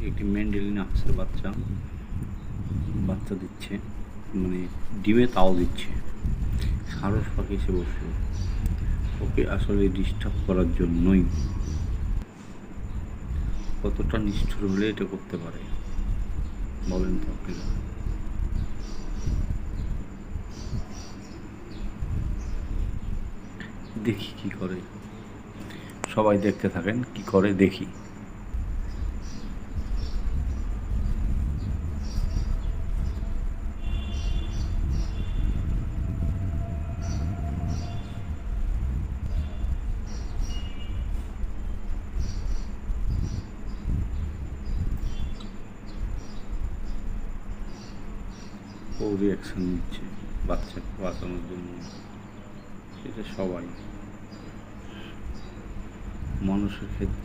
একটি মেন্ডেলিন হাঁসের বাচ্চা দিচ্ছে, মানে ডিমে তাও দিচ্ছে। সারস পাখি এসে বসলো, ওকে আসলে ডিস্টার্ব করার জন্যই। কতটা নিষ্ঠুর হলে এটা করতে পারে বলেন তো আপনারা? দেখি কি করে, সবাই দেখতে থাকেন কি করে দেখি। ও রিয়াকশন নিচ্ছে বাচ্চাকে বাঁচানোর জন্য। এটা সবাই মানুষের ক্ষেত্রে